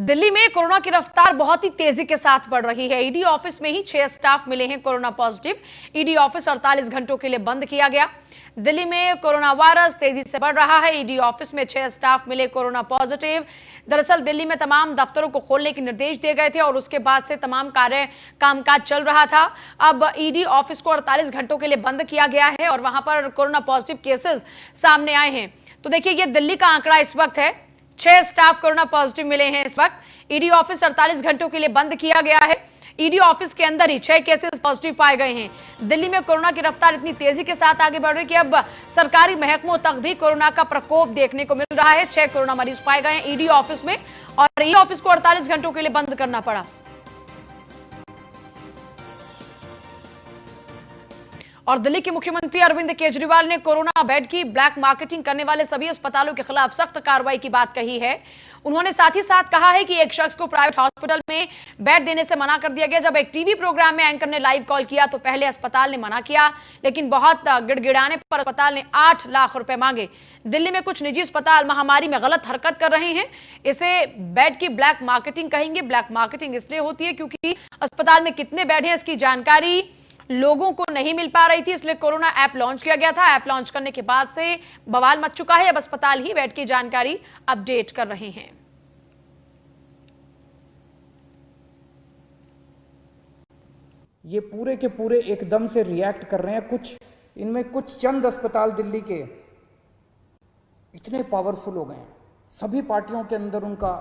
दिल्ली में कोरोना की रफ्तार बहुत ही तेजी के साथ बढ़ रही है। ईडी ऑफिस में ही 6 स्टाफ मिले हैं कोरोना पॉजिटिव। ईडी ऑफिस 48 घंटों के लिए बंद किया गया। दिल्ली में कोरोना वायरस तेजी से बढ़ रहा है। ईडी ऑफिस में 6 स्टाफ मिले कोरोना पॉजिटिव। दरअसल दिल्ली में तमाम दफ्तरों को खोलने के निर्देश दिए गए थे और उसके बाद से तमाम कामकाज चल रहा था। अब ईडी ऑफिस को 48 घंटों के लिए बंद किया गया है और वहां पर कोरोना पॉजिटिव केसेस सामने आए हैं। तो देखिए, ये दिल्ली का आंकड़ा इस वक्त है। 6 स्टाफ कोरोना पॉजिटिव मिले हैं इस वक्त। ईडी ऑफिस 48 घंटों के लिए बंद किया गया है। ईडी ऑफिस के अंदर ही 6 केसेस पॉजिटिव पाए गए हैं। दिल्ली में कोरोना की रफ्तार इतनी तेजी के साथ आगे बढ़ रही है कि अब सरकारी महकमों तक भी कोरोना का प्रकोप देखने को मिल रहा है। 6 कोरोना मरीज पाए गए हैं ईडी ऑफिस में और ईडी ऑफिस को 48 घंटों के लिए बंद करना पड़ा। और दिल्ली के मुख्यमंत्री अरविंद केजरीवाल ने कोरोना बेड की ब्लैक मार्केटिंग करने वाले सभी अस्पतालों के खिलाफ सख्त कार्रवाई की बात कही है। उन्होंने साथ ही साथ कहा है कि एक शख्स को प्राइवेट हॉस्पिटल में बेड देने से मना कर दिया गया। जब एक टीवी प्रोग्राम में एंकर ने लाइव कॉल किया तो पहले अस्पताल ने मना किया, लेकिन बहुत गिड़गिड़ाने पर अस्पताल ने 8 लाख रुपए मांगे। दिल्ली में कुछ निजी अस्पताल महामारी में गलत हरकत कर रहे हैं। इसे बेड की ब्लैक मार्केटिंग कहेंगे। ब्लैक मार्केटिंग इसलिए होती है क्योंकि अस्पताल में कितने बेड हैं इसकी जानकारी लोगों को नहीं मिल पा रही थी, इसलिए कोरोना ऐप लॉन्च किया गया था। ऐप लॉन्च करने के बाद से बवाल मच चुका है। अब अस्पताल ही बेड की जानकारी अपडेट कर रहे हैं। ये पूरे के पूरे एकदम से रिएक्ट कर रहे हैं। इनमें कुछ चंद अस्पताल दिल्ली के इतने पावरफुल हो गए हैं, सभी पार्टियों के अंदर उनका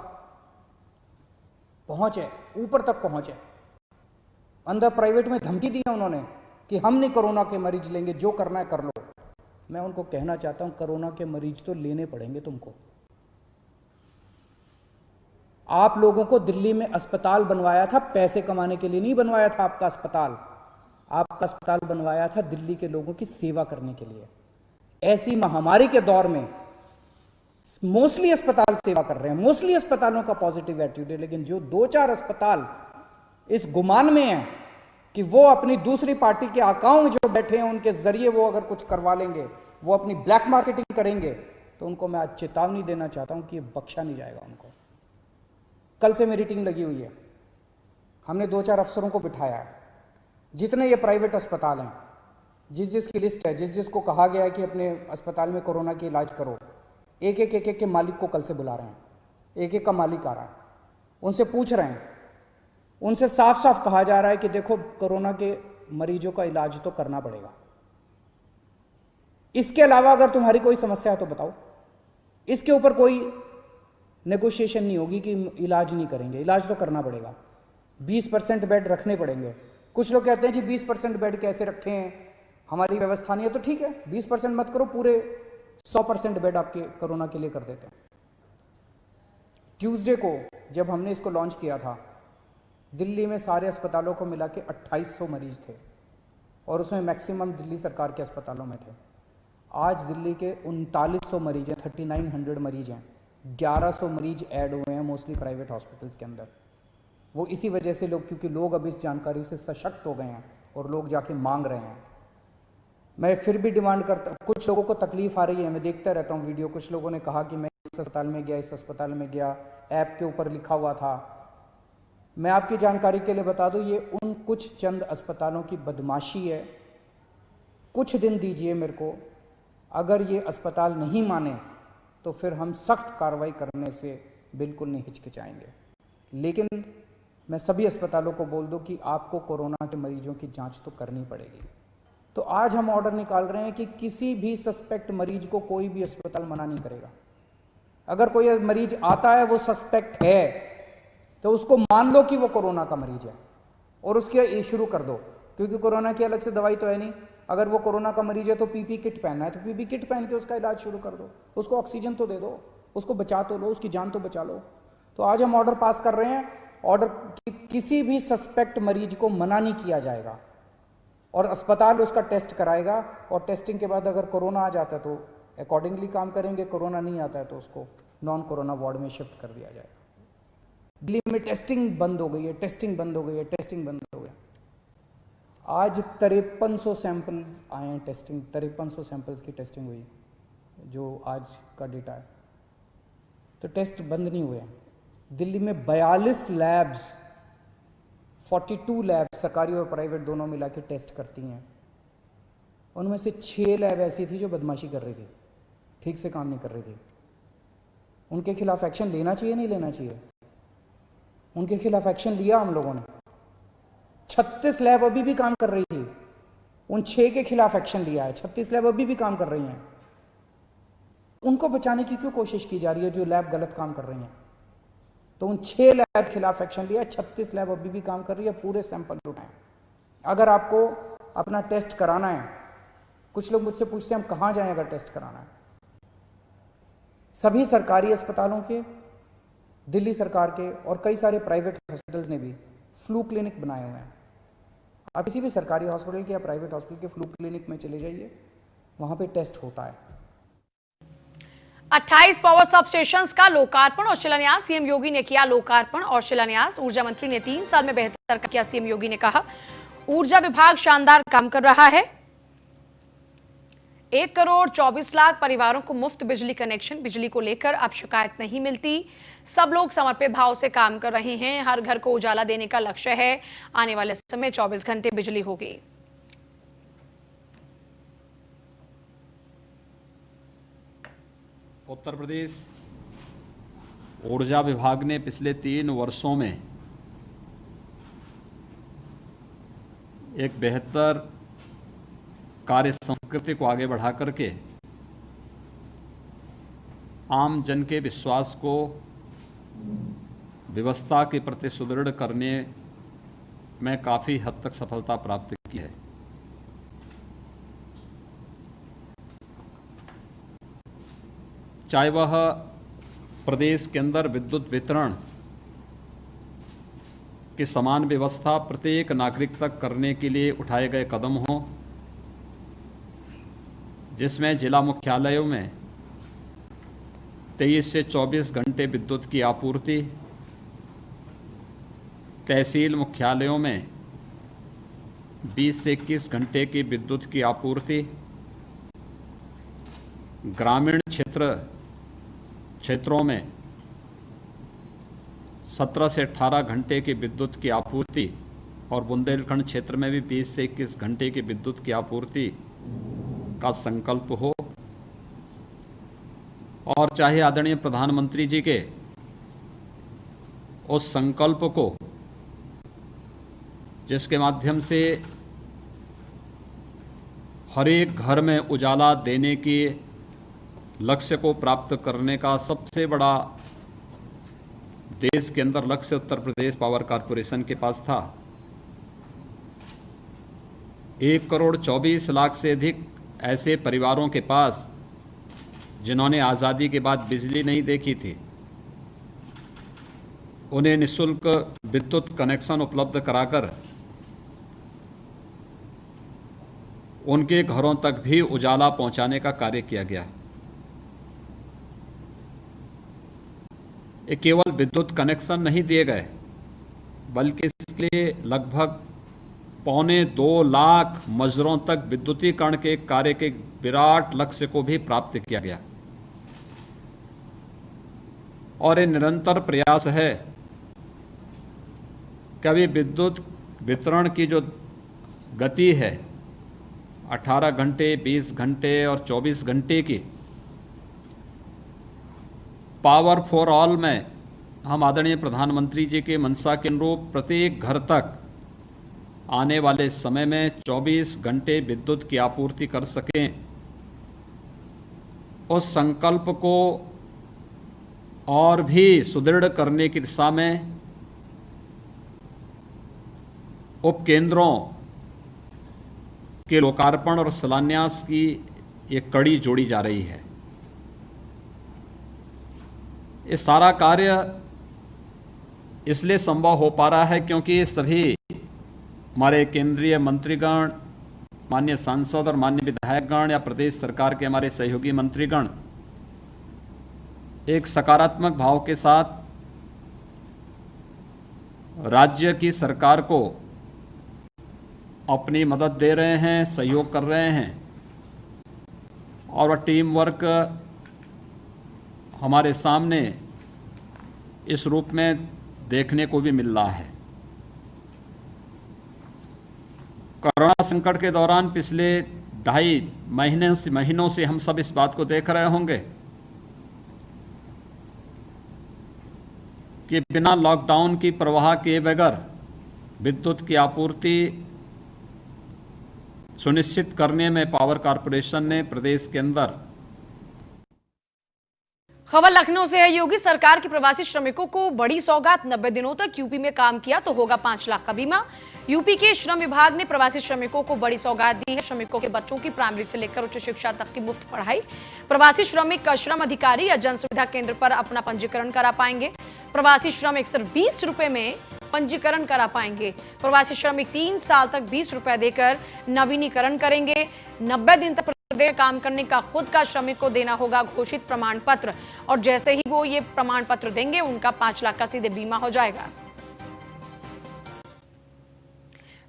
पहुंच है, ऊपर तक पहुंच है। अंदर प्राइवेट में धमकी दी है उन्होंने कि हम नहीं कोरोना के मरीज लेंगे, जो करना है कर लो। मैं उनको कहना चाहता हूं, कोरोना के मरीज तो लेने पड़ेंगे तुमको। आप लोगों को दिल्ली में अस्पताल बनवाया था, पैसे कमाने के लिए नहीं बनवाया था। आपका अस्पताल बनवाया था दिल्ली के लोगों की सेवा करने के लिए। ऐसी महामारी के दौर में मोस्टली अस्पताल सेवा कर रहे हैं, मोस्टली अस्पतालों का पॉजिटिव एटीट्यूड है। लेकिन जो 2-4 अस्पताल इस गुमान में है कि वो अपनी दूसरी पार्टी के आकाओं जो बैठे हैं उनके जरिए वो अगर कुछ करवा लेंगे, वो अपनी ब्लैक मार्केटिंग करेंगे, तो उनको मैं आज चेतावनी देना चाहता हूं कि ये बख्शा नहीं जाएगा उनको। कल से मेरी टीम लगी हुई है। हमने 2-4 अफसरों को बिठाया है। जितने ये प्राइवेट अस्पताल हैं, जिसकी लिस्ट है, जिसको कहा गया है कि अपने अस्पताल में कोरोना के इलाज करो, एक के मालिक को कल से बुला रहे हैं। एक का मालिक आ रहा है, उनसे पूछ रहे हैं, उनसे साफ साफ कहा जा रहा है कि देखो, कोरोना के मरीजों का इलाज तो करना पड़ेगा। इसके अलावा अगर तुम्हारी कोई समस्या है तो बताओ। इसके ऊपर कोई नेगोशिएशन नहीं होगी कि इलाज नहीं करेंगे, इलाज तो करना पड़ेगा। 20% बेड रखने पड़ेंगे। कुछ लोग कहते हैं जी 20% बेड कैसे रखे हैं, हमारी व्यवस्था नहीं है। तो ठीक है, 20% मत करो, पूरे 100% बेड आपके कोरोना के लिए कर देते हैं। ट्यूसडे को जब हमने इसको लॉन्च किया था, दिल्ली में सारे अस्पतालों को मिला के 2800 मरीज थे और उसमें मैक्सिमम दिल्ली सरकार के अस्पतालों में थे। आज दिल्ली के 3900 मरीज हैं, 3900 मरीज हैं। 1100 मरीज ऐड हुए हैं मोस्टली प्राइवेट हॉस्पिटल्स के अंदर। वो इसी वजह से क्योंकि लोग अब इस जानकारी से सशक्त हो गए हैं और लोग जाके मांग रहे हैं। मैं फिर भी डिमांड करता हूँ, कुछ लोगों को तकलीफ आ रही है, मैं देखता रहता हूँ वीडियो। कुछ लोगों ने कहा कि मैं इस अस्पताल में गया, इस अस्पताल में गया, ऐप के ऊपर लिखा हुआ था। मैं आपकी जानकारी के लिए बता दूं, ये उन कुछ चंद अस्पतालों की बदमाशी है। कुछ दिन दीजिए मेरे को, अगर ये अस्पताल नहीं माने तो फिर हम सख्त कार्रवाई करने से बिल्कुल नहीं हिचकिचाएंगे। लेकिन मैं सभी अस्पतालों को बोल दूं कि आपको कोरोना के मरीजों की जांच तो करनी पड़ेगी। तो आज हम ऑर्डर निकाल रहे हैं कि किसी भी सस्पेक्ट मरीज को कोई भी अस्पताल मना नहीं करेगा। अगर कोई मरीज आता है, वो सस्पेक्ट है, तो उसको मान लो कि वो कोरोना का मरीज है और उसके शुरू कर दो, क्योंकि कोरोना की अलग से दवाई तो है नहीं। अगर वो कोरोना का मरीज है तो पीपी किट पहनना है, तो पीपी किट पहन के उसका इलाज शुरू कर दो। उसको ऑक्सीजन तो दे दो, उसको बचा तो लो, उसकी जान तो बचा लो। तो आज हम ऑर्डर पास कर रहे हैं, ऑर्डर कि किसी भी सस्पेक्ट मरीज को मना नहीं किया जाएगा और अस्पताल उसका टेस्ट कराएगा और टेस्टिंग के बाद अगर कोरोना आ जाता है तो अकॉर्डिंगली काम करेंगे, कोरोना नहीं आता है तो उसको नॉन कोरोना वार्ड में शिफ्ट कर दिया जाएगा। दिल्ली में टेस्टिंग बंद हो गई है, टेस्टिंग बंद हो गई है, टेस्टिंग बंद हो गई। आज 5300 सैंपल्स आए हैं टेस्टिंग, 5300 सैंपल्स की टेस्टिंग हुई, जो आज का डेटा है। तो टेस्ट बंद नहीं हुए हैं। दिल्ली में 42 लैब्स, 42 लैब्स सरकारी और प्राइवेट दोनों मिला के टेस्ट करती हैं। उनमें से 6 लैब ऐसी थी जो बदमाशी कर रही थी, ठीक से काम नहीं कर रही थी। उनके खिलाफ एक्शन लेना चाहिए, नहीं लेना चाहिए? उनके खिलाफ एक्शन लिया हम लोगों ने। 36 लैब अभी भी काम कर रही थी, उन 6 के खिलाफ एक्शन लिया है। 36 लैब अभी भी काम कर रही हैं। उनको बचाने की क्यों कोशिश की जा रही है जो लैब गलत काम कर रही हैं? तो उन 6 लैब खिलाफ एक्शन लिया, 36 लैब अभी भी काम कर रही है, पूरे सैंपल उठाएं। अगर आपको अपना टेस्ट कराना है, कुछ लोग मुझसे पूछते हैं हम कहाँ जाएं अगर टेस्ट कराना है। सभी सरकारी अस्पतालों के, दिल्ली सरकार के और कई सारे प्राइवेट हॉस्पिटल्स ने भी फ्लू क्लिनिक बनाए हुए हैं। आप किसी भी सरकारी हॉस्पिटल के या प्राइवेट हॉस्पिटल के फ्लू क्लिनिक में चले जाइए, वहां पे टेस्ट होता है। 28 पावर सब स्टेशंस का लोकार्पण और शिलान्यास, सीएम योगी ने किया लोकार्पण और शिलान्यास। ऊर्जा मंत्री ने 3 साल में बेहतर किया, सीएम योगी ने कहा। ऊर्जा विभाग शानदार काम कर रहा है। 1 करोड़ 24 लाख परिवारों को मुफ्त बिजली कनेक्शन। बिजली को लेकर अब शिकायत नहीं मिलती। सब लोग समर्पित भाव से काम कर रहे हैं। हर घर को उजाला देने का लक्ष्य है। आने वाले समय 24 घंटे बिजली होगी। उत्तर प्रदेश ऊर्जा विभाग ने पिछले 3 वर्षों में एक बेहतर कार्य संस्कृति को आगे बढ़ा करके आम जन के विश्वास को व्यवस्था के प्रति सुदृढ़ करने में काफ़ी हद तक सफलता प्राप्त की है। चाहे वह प्रदेश के अंदर विद्युत वितरण की समान व्यवस्था प्रत्येक नागरिक तक करने के लिए उठाए गए कदम हों, जिसमें जिला मुख्यालयों में 23 से 24 घंटे विद्युत की आपूर्ति, तहसील मुख्यालयों में 20 से 21 घंटे की विद्युत की आपूर्ति, ग्रामीण क्षेत्रों में 17 से 18 घंटे की विद्युत की आपूर्ति और बुंदेलखंड क्षेत्र में भी 20 से 21 घंटे की विद्युत की आपूर्ति का संकल्प हो। और चाहे आदरणीय प्रधानमंत्री जी के उस संकल्प को, जिसके माध्यम से हर एक घर में उजाला देने की लक्ष्य को प्राप्त करने का सबसे बड़ा देश के अंदर लक्ष्य उत्तर प्रदेश पावर कॉरपोरेशन के पास था। 1 करोड़ 24 लाख से अधिक ऐसे परिवारों के पास जिन्होंने आज़ादी के बाद बिजली नहीं देखी थी, उन्हें निःशुल्क विद्युत कनेक्शन उपलब्ध कराकर उनके घरों तक भी उजाला पहुंचाने का कार्य किया गया। ये केवल विद्युत कनेक्शन नहीं दिए गए, बल्कि इसके लिए लगभग 1.25 लाख मजदूरों तक विद्युतीकरण के कार्य के विराट लक्ष्य को भी प्राप्त किया गया। और ये निरंतर प्रयास है कि अभी विद्युत वितरण की जो गति है 18 घंटे, 20 घंटे और 24 घंटे की, पावर फॉर ऑल में हम आदरणीय प्रधानमंत्री जी के मंशा के अनुरूप प्रत्येक घर तक आने वाले समय में 24 घंटे विद्युत की आपूर्ति कर सकें, उस संकल्प को और भी सुदृढ़ करने की दिशा में उपकेंद्रों के लोकार्पण और शिलान्यास की एक कड़ी जोड़ी जा रही है। ये सारा कार्य इसलिए संभव हो पा रहा है क्योंकि सभी हमारे केंद्रीय मंत्रीगण, माननीय सांसद और माननीय विधायकगण या प्रदेश सरकार के हमारे सहयोगी मंत्रीगण एक सकारात्मक भाव के साथ राज्य की सरकार को अपनी मदद दे रहे हैं, सहयोग कर रहे हैं। और वह टीम वर्क हमारे सामने इस रूप में देखने को भी मिल रहा है। कोरोना संकट के दौरान पिछले 2.5 महीनों से हम सब इस बात को देख रहे होंगे कि बिना लॉकडाउन की परवाह किए बगैर विद्युत की आपूर्ति सुनिश्चित करने में पावर कॉरपोरेशन ने प्रदेश के अंदर। खबर लखनऊ से है। योगी सरकार के प्रवासी श्रमिकों को बड़ी सौगात, 90 दिनों तक यूपी में काम किया तो होगा 5 लाख का बीमा। यूपी के श्रम विभाग ने प्रवासी श्रमिकों को बड़ी सौगात दी है। श्रमिकों के बच्चों की प्राइमरी से लेकर उच्च शिक्षा तक की मुफ्त पढ़ाई। प्रवासी श्रमिक श्रम अधिकारी या जन सुविधा केंद्र पर अपना पंजीकरण करा पाएंगे। प्रवासी श्रमिक सिर्फ 20 रुपए में पंजीकरण करा पाएंगे। प्रवासी श्रमिक 3 साल तक 20 रुपए देकर नवीनीकरण करेंगे। 90 दिन तक प्रदेश में काम करने का खुद का श्रमिक को देना होगा घोषित प्रमाण पत्र, और जैसे ही वो ये प्रमाण पत्र देंगे उनका 5 लाख का सीधे बीमा हो जाएगा।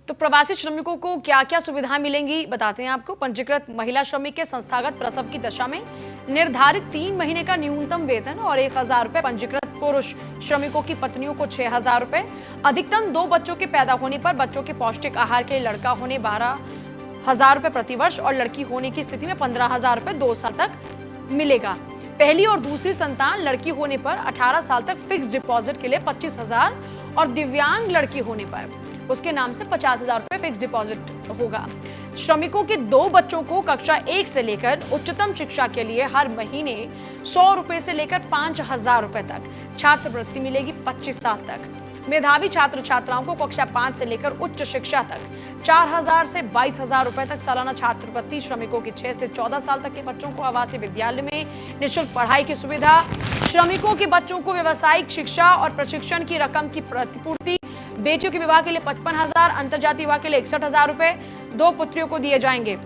तो प्रवासी श्रमिकों को क्या क्या सुविधाएं मिलेंगी बताते हैं आपको। पंजीकृत महिला श्रमिक के संस्थागत प्रसव की दशा में निर्धारित 3 महीने का न्यूनतम वेतन और 1,000 रुपए। पंजीकृत पुरुष श्रमिकों की पत्नियों को 6,000 रुपए। अधिकतम 2 बच्चों के पैदा होने पर बच्चों के पौष्टिक आहार के लिए लड़का होने 12,000 रुपए प्रतिवर्ष और लड़की होने की स्थिति में 15,000 रुपए 2 साल तक मिलेगा। पहली और दूसरी संतान लड़की होने पर 18 साल तक फिक्स डिपॉजिट के लिए 25,000 और दिव्यांग लड़की होने पर उसके नाम से 50,000 रुपए फिक्स डिपॉजिट होगा। श्रमिकों के 2 बच्चों को कक्षा 1 से लेकर उच्चतम शिक्षा के लिए हर महीने 100 रुपए से लेकर 5,000 रुपए तक छात्रवृत्ति मिलेगी 25 साल तक। मेधावी छात्र छात्राओं को कक्षा 5 से लेकर उच्च शिक्षा तक 4,000 से 22,000 रुपए तक सालाना छात्रवृत्ति। श्रमिकों के 6 से 14 साल तक के बच्चों को आवासीय विद्यालय में निःशुल्क पढ़ाई की सुविधा। श्रमिकों के बच्चों को व्यावसायिक शिक्षा और प्रशिक्षण की रकम की प्रतिपूर्ति। बेटियों के विवाह के लिए 55,000, अंतरजातीय विवाह के लिए 61,000 रुपए 2 पुत्रियों को दिए जाएंगे।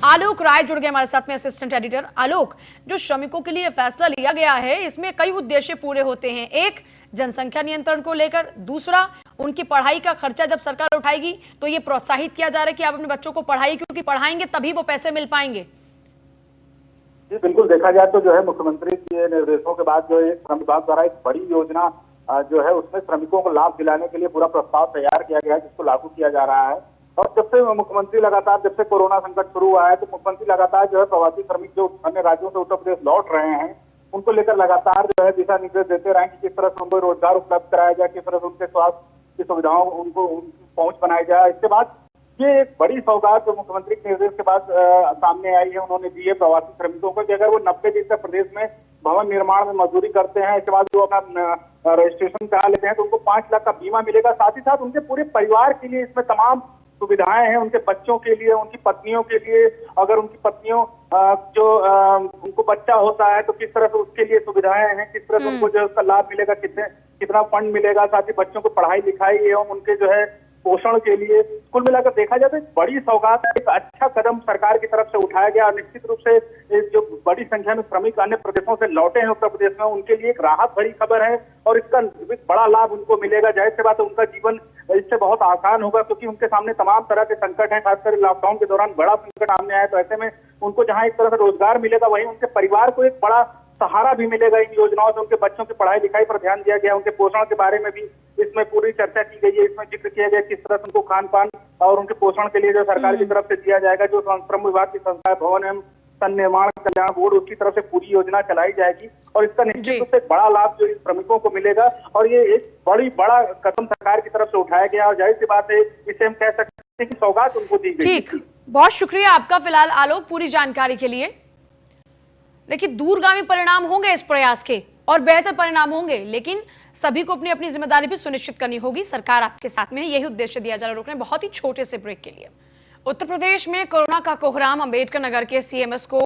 आलोक राय जुड़ गए हमारे साथ में, असिस्टेंट एडिटर। आलोक, जो श्रमिकों के लिए फैसला लिया गया है इसमें कई उद्देश्य पूरे होते हैं। एक, जनसंख्या नियंत्रण को लेकर। दूसरा, उनकी पढ़ाई का खर्चा जब सरकार उठाएगी तो ये प्रोत्साहित किया जा रहा है कि आप अपने बच्चों को पढ़ाइए, क्योंकि पढ़ाएंगे तभी वो पैसे मिल पाएंगे। जी बिल्कुल, देखा जाए तो जो है मुख्यमंत्री के निर्देशों के बाद जो है श्रम विभाग द्वारा एक बड़ी योजना जो है उसमें श्रमिकों को लाभ दिलाने के लिए पूरा प्रस्ताव तैयार किया गया है, जिसको लागू किया जा रहा है। और जब से मुख्यमंत्री लगातार, जब से कोरोना संकट शुरू हुआ है तो मुख्यमंत्री लगातार जो है प्रवासी श्रमिक जो अन्य राज्यों से उत्तर प्रदेश लौट रहे हैं उनको लेकर लगातार जो है दिशा निर्देश देते रहे कि किस तरह से उनको रोजगार उपलब्ध कराया जाए, किस तरह से उनके स्वास्थ्य की सुविधाओं उनको पहुंच बनाई जाए। इसके बाद ये एक बड़ी सौगात जो मुख्यमंत्री के निर्देश के बाद सामने आई है, उन्होंने दी है प्रवासी श्रमिकों को कि अगर वो 90 दिन तक प्रदेश में भवन निर्माण में मजदूरी करते हैं, इसके बाद जो अपना रजिस्ट्रेशन करा लेते हैं तो उनको 5 लाख का बीमा मिलेगा। साथ ही साथ उनके पूरे परिवार के लिए इसमें तमाम सुविधाएं हैं। उनके बच्चों के लिए, उनकी पत्नियों के लिए, अगर उनकी पत्नियों जो उनको बच्चा होता है तो किस तरह से उसके लिए सुविधाएं हैं, किस तरह से उनको जो उसका लाभ मिलेगा, कितना फंड मिलेगा। साथ ही बच्चों को पढ़ाई लिखाई एवं उनके जो है पोषण के लिए कुल मिलाकर देखा जाए तो एक बड़ी सौगात है, एक अच्छा कदम सरकार की तरफ से उठाया गया। निश्चित रूप से जो बड़ी संख्या में श्रमिक अन्य प्रदेशों से लौटे हैं उत्तर प्रदेश में, उनके लिए एक राहत भरी खबर है और इसका बड़ा लाभ उनको मिलेगा। जाहिर सी बात है उनका जीवन इससे बहुत आसान होगा, क्योंकि उनके सामने तमाम तरह के संकट हैं। खासकर लॉकडाउन के दौरान बड़ा संकट सामने आया, तो ऐसे में उनको जहां एक तरह से रोजगार मिलेगा, वहीं उनके परिवार को एक बड़ा सहारा भी मिलेगा इन योजनाओं से। उनके बच्चों की पढ़ाई लिखाई पर ध्यान दिया गया, उनके पोषण के बारे में भी इसमें पूरी चर्चा की गई है। इसमें जिक्र किया गया किस तरह से उनको खान पान और उनके पोषण के लिए जो सरकार की तरफ से दिया जाएगा। जो श्रम विभाग की संस्था भवन एवं सन निर्माण कल्याण बोर्ड, उसकी तरफ से पूरी योजना चलाई जाएगी और इसका निश्चित रूप से बड़ा लाभ जो श्रमिकों को मिलेगा। और ये एक बड़ा कदम सरकार की तरफ से उठाया गया और जाहिर सी बात है इसे हम कह सकते हैं कि सौगात उनको दी गई। ठीक, बहुत शुक्रिया आपका फिलहाल आलोक पूरी जानकारी के लिए। देखिए, दूरगामी परिणाम होंगे इस प्रयास के और बेहतर परिणाम होंगे, लेकिन सभी को अपनी अपनी जिम्मेदारी भी सुनिश्चित करनी होगी। सरकार आपके साथ में है, यही उद्देश्य दिया जा रहा है। रोकने बहुत ही छोटे से ब्रेक के लिए। उत्तर प्रदेश में कोरोना का कोहराम। अंबेडकर नगर के सीएमएस को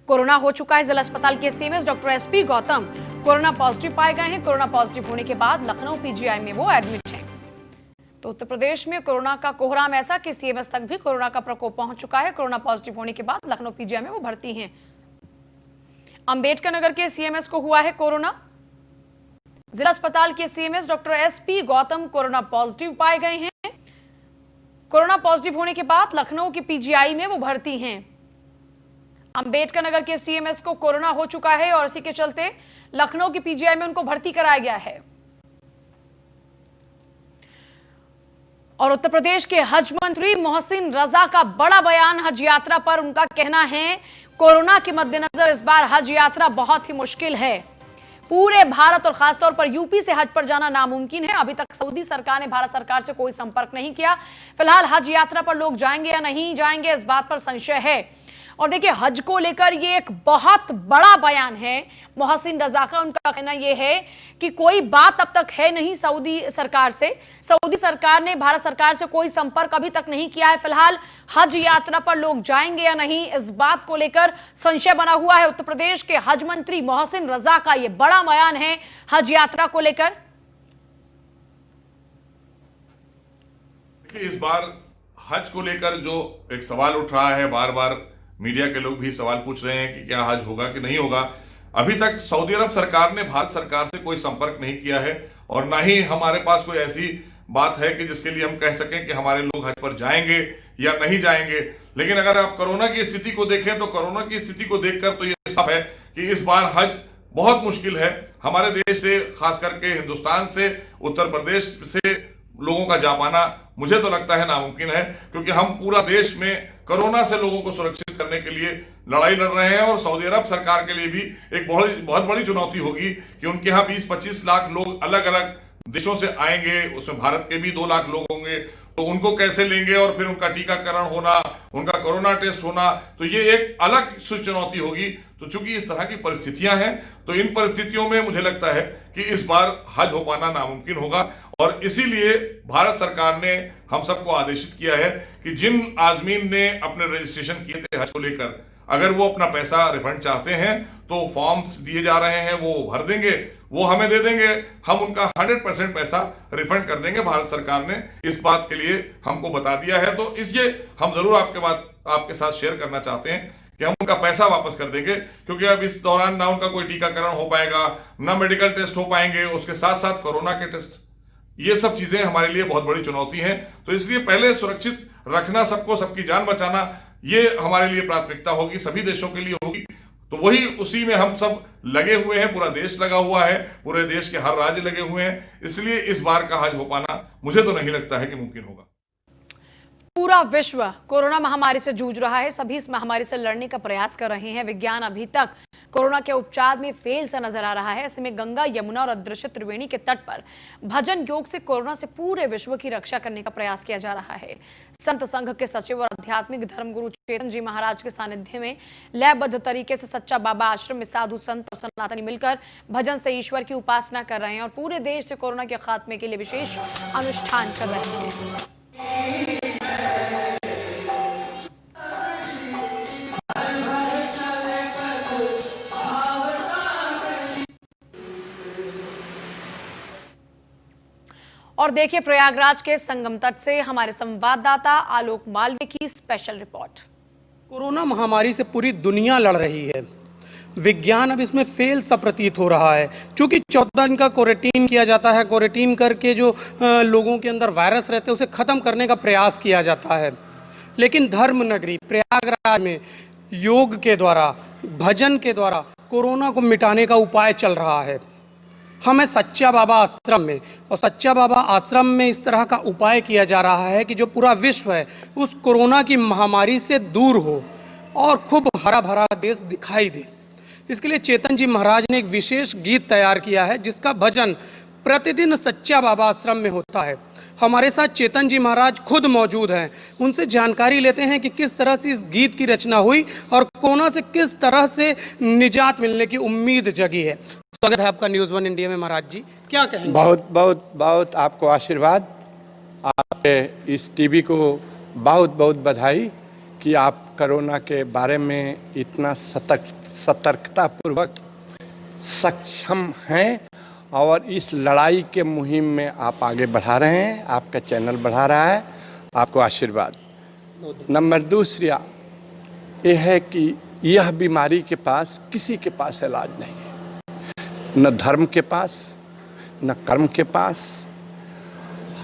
कोरोना हो चुका है। जिला अस्पताल के CMS doctor SP Gautam corona positive पाए गए हैं। कोरोना पॉजिटिव होने के बाद लखनऊ पीजीआई में वो एडमिट है। तो उत्तर प्रदेश में कोरोना का कोहराम ऐसा कि सीएमएस तक भी कोरोना का प्रकोप पहुंच चुका है। कोरोना पॉजिटिव होने के बाद लखनऊ पीजीआई में वो भर्ती हैं। अंबेडकर नगर के सीएमएस को हुआ है कोरोना। जिला अस्पताल के CMS doctor SP Gautam corona positive पाए गए हैं। कोरोना पॉजिटिव होने के बाद लखनऊ की पीजीआई में वो भर्ती हैं। अंबेडकर नगर के सीएमएस को कोरोना हो चुका है और इसी के चलते लखनऊ की पीजीआई में उनको भर्ती कराया गया है। और उत्तर प्रदेश के हज मंत्री मोहसिन रजा का बड़ा बयान हज यात्रा पर। उनका कहना है कोरोना के मद्देनजर इस बार हज यात्रा बहुत ही मुश्किल है। पूरे भारत और खासतौर पर यूपी से हज पर जाना नामुमकिन है। अभी तक सऊदी सरकार ने भारत सरकार से कोई संपर्क नहीं किया। फिलहाल हज यात्रा पर लोग जाएंगे या नहीं जाएंगे इस बात पर संशय है। और देखिए हज को लेकर ये एक बहुत बड़ा बयान है मोहसिन रजा का। उनका कहना यह है कि कोई बात अब तक है नहीं सऊदी सरकार से। सऊदी सरकार ने भारत सरकार से कोई संपर्क अभी तक नहीं किया है। फिलहाल हज यात्रा पर लोग जाएंगे या नहीं इस बात को लेकर संशय बना हुआ है। उत्तर प्रदेश के हज मंत्री मोहसिन रजा का यह बड़ा बयान है हज यात्रा को लेकर। इस बार हज को लेकर जो एक सवाल उठ रहा है, बार बार मीडिया के लोग भी सवाल पूछ रहे हैं कि क्या हज होगा कि नहीं होगा। अभी तक सऊदी अरब सरकार ने भारत सरकार से कोई संपर्क नहीं किया है और ना ही हमारे पास कोई ऐसी बात है कि जिसके लिए हम कह सकें कि हमारे लोग हज पर जाएंगे या नहीं जाएंगे। लेकिन अगर आप कोरोना की स्थिति को देखें तो कोरोना की स्थिति को देखकर तो ये साफ है कि इस बार हज बहुत मुश्किल है। हमारे देश से, खास करके हिंदुस्तान से, उत्तर प्रदेश से लोगों का जा पाना मुझे तो लगता है नामुमकिन है, क्योंकि हम पूरा देश में कोरोना से लोगों को सुरक्षित करने के लिए लड़ाई लड़ रहे हैं। और सऊदी अरब सरकार के लिए भी एक बहुत बड़ी चुनौती होगी कि उनके यहाँ 20-25 लाख लोग अलग अलग देशों से आएंगे, उसमें भारत के भी 2 लाख लोग होंगे, तो उनको कैसे लेंगे और फिर उनका टीकाकरण होना, उनका कोरोना टेस्ट होना, तो ये एक अलग चुनौती होगी। तो चूंकि इस तरह की परिस्थितियां हैं तो इन परिस्थितियों में मुझे लगता है कि इस बार हज हो पाना नामुमकिन होगा। और इसीलिए भारत सरकार ने हम सबको आदेशित किया है कि जिन आजमीन ने अपने रजिस्ट्रेशन किए थे हज को लेकर, अगर वो अपना पैसा रिफंड चाहते हैं तो फॉर्म्स दिए जा रहे हैं, वो भर देंगे, वो हमें दे देंगे, हम उनका 100% पैसा रिफंड कर देंगे। भारत सरकार ने इस बात के लिए हमको बता दिया है। तो इसलिए हम जरूर आपके साथ शेयर करना चाहते हैं कि हम उनका पैसा वापस कर देंगे, क्योंकि अब इस दौरान ना उनका कोई टीकाकरण हो पाएगा, ना मेडिकल टेस्ट हो पाएंगे, उसके साथ साथ कोरोना के टेस्ट, ये सब चीजें हमारे लिए बहुत बड़ी चुनौती हैं। तो इसलिए पहले सुरक्षित रखना सबको, सबकी जान बचाना, ये हमारे लिए प्राथमिकता होगी, सभी देशों के लिए होगी। तो वही उसी में हम सब लगे हुए हैं, पूरा देश लगा हुआ है, पूरे देश के हर राज्य लगे हुए हैं। इसलिए इस बार का हज हो पाना मुझे तो नहीं लगता है कि मुमकिन होगा। पूरा विश्व कोरोना महामारी से जूझ रहा है। सभी इस महामारी से लड़ने का प्रयास कर रहे हैं। विज्ञान अभी तक कोरोना के उपचार में फेल सा नजर आ रहा है। ऐसे में गंगा, यमुना और अदृश्य त्रिवेणी के तट पर भजन योग से कोरोना से पूरे विश्व की रक्षा करने का प्रयास किया जा रहा है। संत संघ के सचिव और आध्यात्मिक धर्मगुरु चेतन जी महाराज के सानिध्य में लयबद्ध तरीके से सच्चा बाबा आश्रम में साधु संत और सनातनी मिलकर भजन से ईश्वर की उपासना कर रहे हैं और पूरे देश से कोरोना के खात्मे के लिए विशेष अनुष्ठान कर रहे हैं। और देखिए प्रयागराज के संगम तट से हमारे संवाददाता आलोक मालवीय की स्पेशल रिपोर्ट। कोरोना महामारी से पूरी दुनिया लड़ रही है। विज्ञान अब इसमें फेल सा प्रतीत हो रहा है, क्योंकि 14 दिन का क्वारंटीन किया जाता है। क्वारंटीन करके जो लोगों के अंदर वायरस रहते हैं उसे ख़त्म करने का प्रयास किया जाता है। लेकिन धर्म नगरी प्रयागराज में योग के द्वारा, भजन के द्वारा कोरोना को मिटाने का उपाय चल रहा है। हमें सच्चा बाबा आश्रम में, और सच्चा बाबा आश्रम में इस तरह का उपाय किया जा रहा है कि जो पूरा विश्व है उस कोरोना की महामारी से दूर हो और खूब हरा भरा देश दिखाई दे। इसके लिए चेतन जी महाराज ने एक विशेष गीत तैयार किया है जिसका भजन प्रतिदिन सच्चा बाबा आश्रम में होता है। हमारे साथ चेतन जी महाराज खुद मौजूद हैं। उनसे जानकारी लेते हैं कि किस तरह से इस गीत की रचना हुई और कोरोना से किस तरह से निजात मिलने की उम्मीद जगी है। स्वागत है आपका न्यूज़ 1 इंडिया में। महाराज जी क्या कहेंगे? बहुत बहुत बहुत आपको आशीर्वाद। आपके इस टीवी को बहुत बहुत बधाई कि आप कोरोना के बारे में इतना सतर्कतापूर्वक सक्षम हैं और इस लड़ाई के मुहिम में आप आगे बढ़ा रहे हैं। आपका चैनल बढ़ा रहा है, आपको आशीर्वाद। नंबर दूसरा ये है कि यह बीमारी के पास किसी के पास इलाज नहीं है, न धर्म के पास, न कर्म के पास।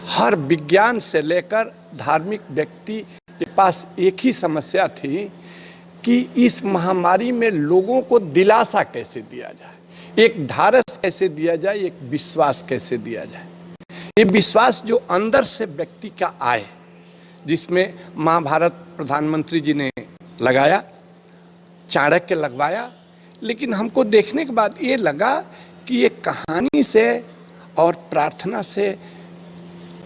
हर विज्ञान से लेकर धार्मिक व्यक्ति के पास एक ही समस्या थी कि इस महामारी में लोगों को दिलासा कैसे दिया जाए, एक ढाढ़स कैसे दिया जाए, एक विश्वास कैसे दिया जाए। ये विश्वास जो अंदर से व्यक्ति का आए, जिसमें महाभारत प्रधानमंत्री जी ने लगाया, चाणक्य लगवाया, लेकिन हमको देखने के बाद ये लगा कि ये कहानी से और प्रार्थना से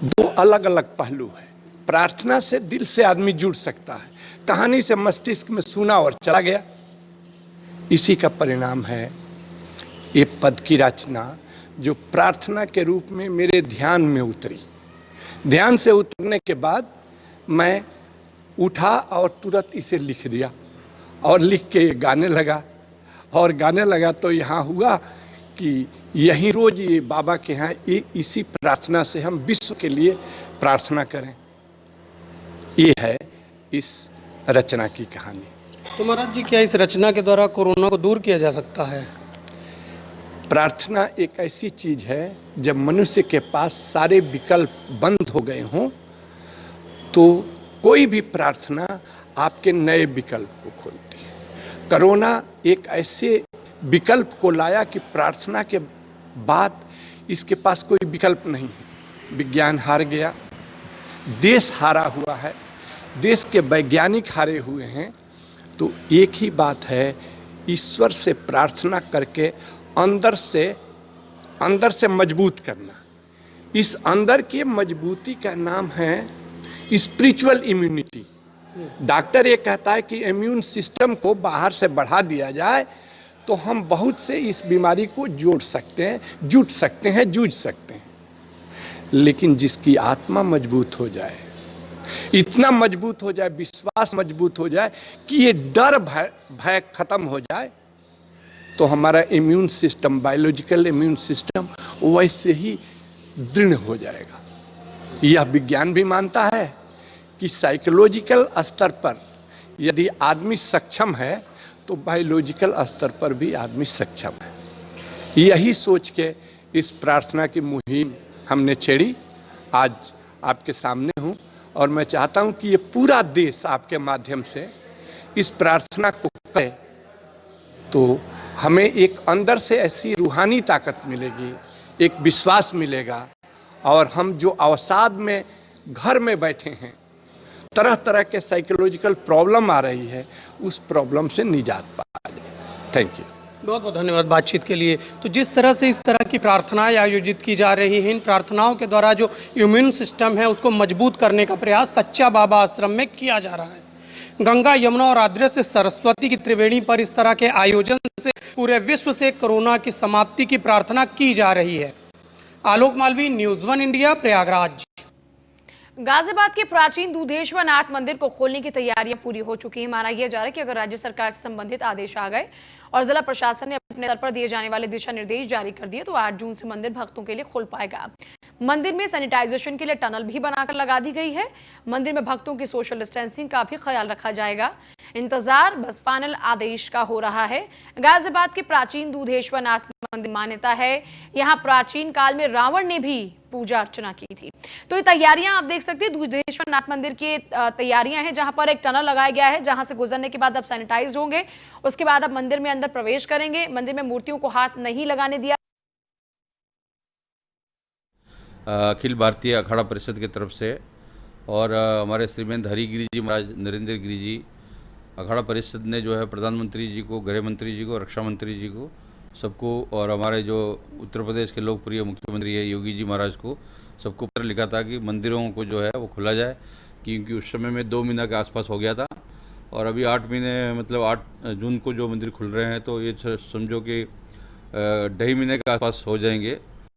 दो अलग अलग पहलू है। प्रार्थना से दिल से आदमी जुड़ सकता है, कहानी से मस्तिष्क में सुना और चला गया। इसी का परिणाम है ये पद की रचना, जो प्रार्थना के रूप में मेरे ध्यान में उतरी। ध्यान से उतरने के बाद मैं उठा और तुरंत इसे लिख दिया और लिख के गाने लगा। और गाने लगा तो यहाँ हुआ कि यहीं रोज ये बाबा के यहाँ ये इसी प्रार्थना से हम विश्व के लिए प्रार्थना करें। ये है इस रचना की कहानी। तो महाराज जी, क्या इस रचना के द्वारा कोरोना को दूर किया जा सकता है? प्रार्थना एक ऐसी चीज है, जब मनुष्य के पास सारे विकल्प बंद हो गए हों तो कोई भी प्रार्थना आपके नए विकल्प को खोलती है। कोरोना एक ऐसे विकल्प को लाया कि प्रार्थना के बाद इसके पास कोई विकल्प नहीं है। विज्ञान हार गया, देश हारा हुआ है, देश के वैज्ञानिक हारे हुए हैं। तो एक ही बात है, ईश्वर से प्रार्थना करके अंदर से मजबूत करना। इस अंदर की मजबूती का नाम है स्पिरिचुअल इम्यूनिटी। डॉक्टर ये कहता है कि इम्यून सिस्टम को बाहर से बढ़ा दिया जाए तो हम बहुत से इस बीमारी को जोड़ सकते हैं, जुट सकते हैं, जूझ सकते हैं। लेकिन जिसकी आत्मा मजबूत हो जाए, इतना मजबूत हो जाए, विश्वास मजबूत हो जाए कि ये डर भय खत्म हो जाए, तो हमारा immune system, biological immune system वैसे ही दृढ़ हो जाएगा। यह विज्ञान भी मानता है कि साइकोलॉजिकल स्तर पर यदि आदमी सक्षम है तो बायोलॉजिकल स्तर पर भी आदमी सक्षम है। यही सोच के इस प्रार्थना की मुहिम हमने छेड़ी। आज आपके सामने हूँ और मैं चाहता हूँ कि ये पूरा देश आपके माध्यम से इस प्रार्थना को करे, तो हमें एक अंदर से ऐसी रूहानी ताकत मिलेगी, एक विश्वास मिलेगा, और हम जो अवसाद में घर में बैठे हैं, तरह तरह के साइकोलॉजिकल प्रॉब्लम आ रही है, उस प्रॉब्लम से निजात पा जाए। Thank you. बहुत बहुत धन्यवाद बातचीत के लिए। तो जिस तरह से इस तरह की प्रार्थनाएं आयोजित की जा रही हैं, इन प्रार्थनाओं के द्वारा जो इम्यून सिस्टम है उसको मजबूत करने का प्रयास सच्चा बाबा आश्रम में किया जा रहा है। गंगा, यमुना और आद्र से सरस्वती की त्रिवेणी पर इस तरह के आयोजन से पूरे विश्व से कोरोना की समाप्ति की प्रार्थना की जा रही है। आलोक मालवी, न्यूज़ 1 इंडिया, प्रयागराज। गाजियाबाद के प्राचीन दूधेश्वर नाथ मंदिर को खोलने की तैयारियां पूरी हो चुकी हैं। माना यह जा रहा है कि अगर राज्य सरकार से संबंधित आदेश आ गए और जिला प्रशासन ने अपने स्तर पर दिए जाने वाले दिशा निर्देश जारी कर दिए तो 8 जून से मंदिर भक्तों के लिए खुल पाएगा। मंदिर में सैनिटाइजेशन के लिए टनल भी बनाकर लगा दी गई है। मंदिर में भक्तों की सोशल डिस्टेंसिंग का भी ख्याल रखा जाएगा। इंतजार बस फाइनल आदेश का हो रहा है। गाजियाबाद के प्राचीन दूधेश्वर नाथ मंदिर मान्यता है, यहाँ प्राचीन काल में रावण ने भी पूजा अर्चना की थी। तो ये तैयारियां आप देख सकते हैं, दूधेश्वर नाथ मंदिर की तैयारियां हैं, जहां पर एक टनल लगाया गया है, जहां से गुजरने के बाद आप सैनिटाइज होंगे। उसके बाद आप मंदिर में अंदर प्रवेश करेंगे। मंदिर में मूर्तियों को हाथ नहीं लगाने दिया। अखिल भारतीय अखाड़ा परिषद की तरफ से और हमारे श्रीमंत हरिगिरी जी महाराज, नरेंद्र गिरी जी, अखाड़ा परिषद ने जो है प्रधानमंत्री जी को, गृह मंत्री जी को, रक्षा मंत्री जी को, सबको, और हमारे जो उत्तर प्रदेश के लोकप्रिय मुख्यमंत्री है योगी जी महाराज को, सबको पत्र लिखा था कि मंदिरों को जो है वो खोला जाए, क्योंकि उस समय में 2 महीना के आसपास हो गया था और अभी 8 महीने, मतलब 8 जून को जो मंदिर खुल रहे हैं, तो ये समझो कि 2.5 महीने के आसपास हो जाएंगे।